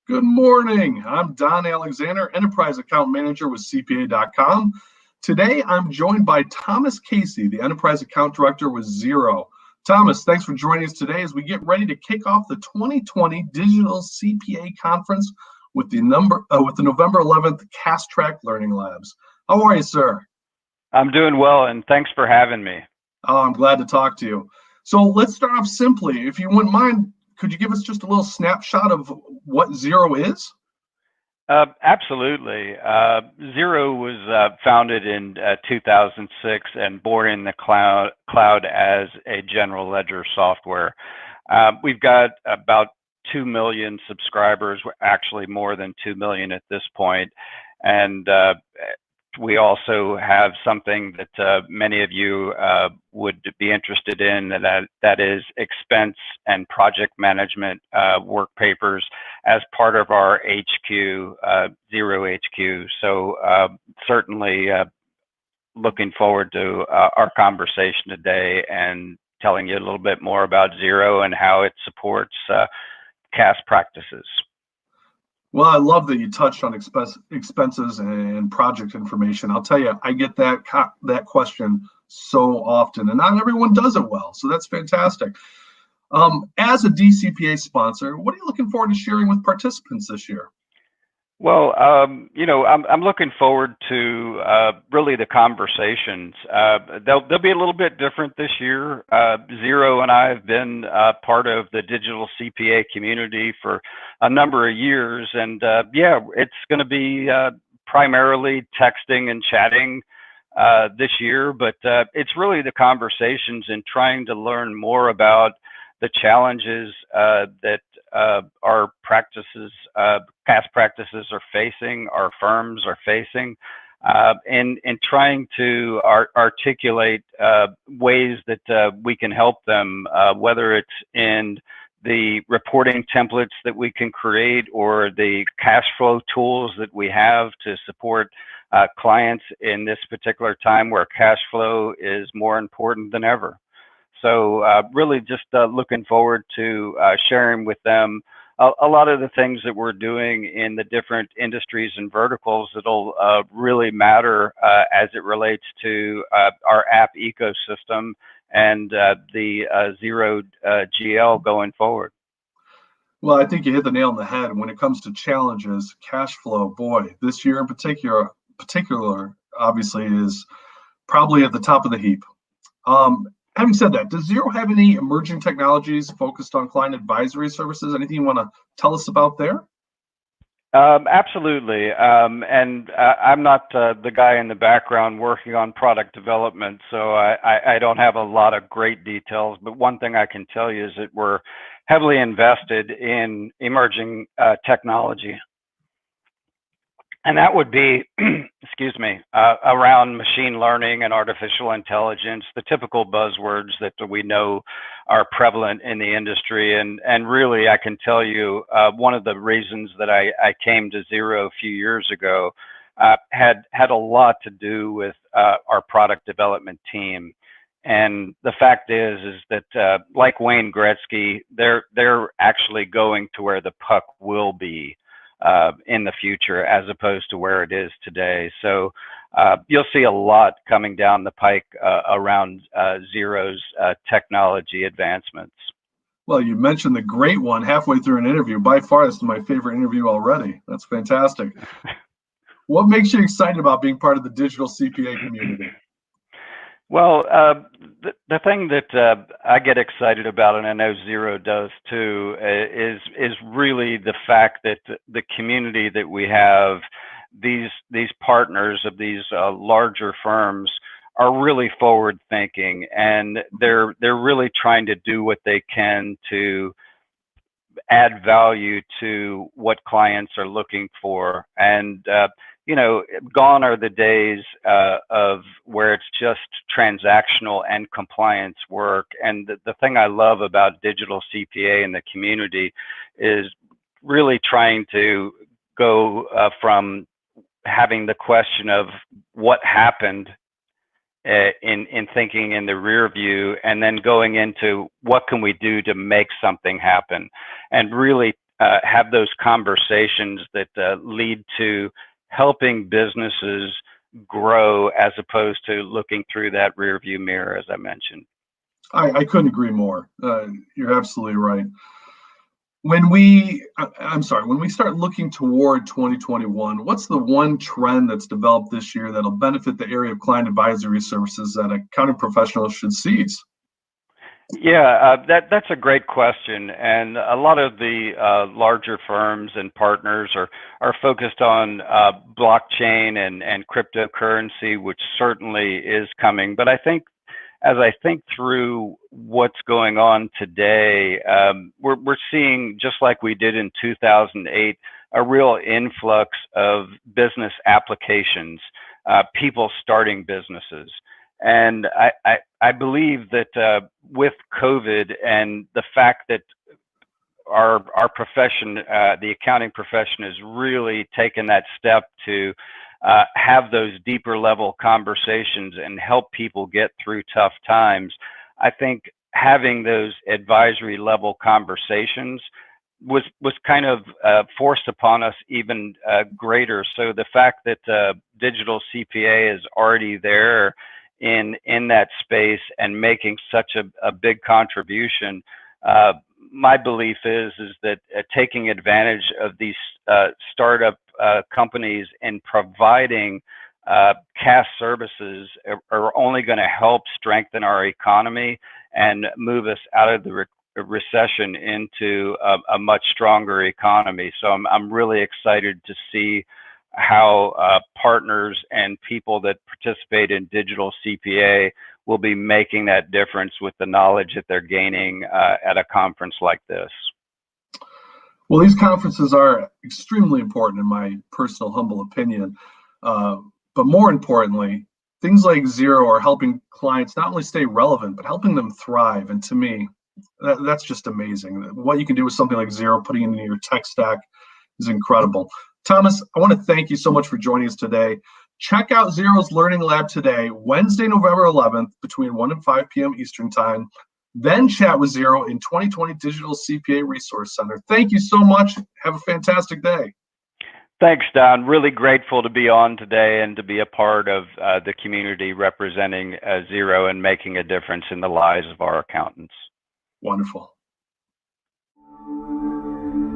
Good morning. I'm Don Alexander, Enterprise Account Manager with CPA.com. Today, I'm joined by Thomas Casey, the Enterprise Account Director with Xero. Thomas, thanks for joining us today as we get ready to kick off the 2020 Digital CPA Conference with the November 11th Cast Track Learning Labs. How are you, sir? I'm doing well, and thanks for having me. Oh, I'm glad to talk to you. So let's start off simply. If you wouldn't mind, could you give us just a little snapshot of what Xero is? Absolutely. Xero was founded in 2006 and born in the cloud as a general ledger software. We've got about 2 million subscribers, actually more than 2 million at this point. And we also have something that many of you would be interested in, that is expense and project management work papers as part of our HQ, Xero HQ. So certainly looking forward to our conversation today and telling you a little bit more about Xero and how it supports CAS practices. Well, I love that you touched on expenses and project information. I'll tell you, I get that question so often, and not everyone does it well. So that's fantastic. As a DCPA sponsor, what are you looking forward to sharing with participants this year? Well, I'm looking forward to really the conversations. They'll be a little bit different this year. Xero and I have been part of the digital CPA community for a number of years, and yeah, it's going to be primarily texting and chatting this year, but it's really the conversations and trying to learn more about the challenges that our practices, CAS practices are facing, our firms are facing, and trying to articulate ways that we can help them, whether it's in the reporting templates that we can create or the cash flow tools that we have to support clients in this particular time where cash flow is more important than ever. So really just looking forward to sharing with them a lot of the things that we're doing in the different industries and verticals that'll really matter as it relates to our app ecosystem and the Xero GL going forward. Well, I think you hit the nail on the head. When it comes to challenges, cash flow, boy, this year in particular obviously is probably at the top of the heap. Having said that, does Xero have any emerging technologies focused on client advisory services? Anything you want to tell us about there? Absolutely. And I'm not the guy in the background working on product development, so I don't have a lot of great details. But one thing I can tell you is that we're heavily invested in emerging technology. And that would be, excuse me, around machine learning and artificial intelligence, the typical buzzwords that we know are prevalent in the industry. And really, I can tell you, one of the reasons that I came to Xero a few years ago had a lot to do with our product development team. And the fact is that like Wayne Gretzky, they're actually going to where the puck will be in the future as opposed to where it is today. So you'll see a lot coming down the pike around Xero's technology advancements. Well, you mentioned the great one halfway through an interview. By far, this is my favorite interview already. That's fantastic. What makes you excited about being part of the digital CPA community? Well, the thing that I get excited about, and I know Xero does too, is really the fact that the community that we have, these partners of these larger firms, are really forward thinking, and they're really trying to do what they can to add value to what clients are looking for. And gone are the days of where it's just transactional and compliance work. And the thing I love about digital CPA and the community is really trying to go from having the question of what happened in thinking in the rear view, and then going into what can we do to make something happen, and really have those conversations that lead to helping businesses grow as opposed to looking through that rearview mirror, as I mentioned. I couldn't agree more. You're absolutely right. When we start looking toward 2021, what's the one trend that's developed this year that'll benefit the area of client advisory services that accounting professionals should seize? Yeah, that's a great question, and a lot of the larger firms and partners are focused on blockchain and cryptocurrency, which certainly is coming. But I think as I think through what's going on today, we're seeing, just like we did in 2008, a real influx of business applications, people starting businesses. And I believe that with COVID and the fact that our profession, the accounting profession, has really taken that step to have those deeper level conversations and help people get through tough times. I think having those advisory level conversations was kind of forced upon us even greater. So the fact that digital CPA is already there in that space and making such a big contribution, my belief is that taking advantage of these startup companies and providing CAS services are only going to help strengthen our economy and move us out of the recession into a much stronger economy. So I'm really excited to see how partners and people that participate in digital CPA will be making that difference with the knowledge that they're gaining at a conference like this. Well, these conferences are extremely important in my personal humble opinion. But more importantly, things like Xero are helping clients not only stay relevant, but helping them thrive. And to me, that's just amazing. What you can do with something like Xero, putting it into your tech stack, is incredible. Thomas, I want to thank you so much for joining us today. Check out Xero's Learning Lab today, Wednesday, November 11th, between 1 and 5 p.m. Eastern Time. Then chat with Xero in 2020 Digital CPA Resource Center. Thank you so much. Have a fantastic day. Thanks, Don. Really grateful to be on today and to be a part of the community representing Xero and making a difference in the lives of our accountants. Wonderful.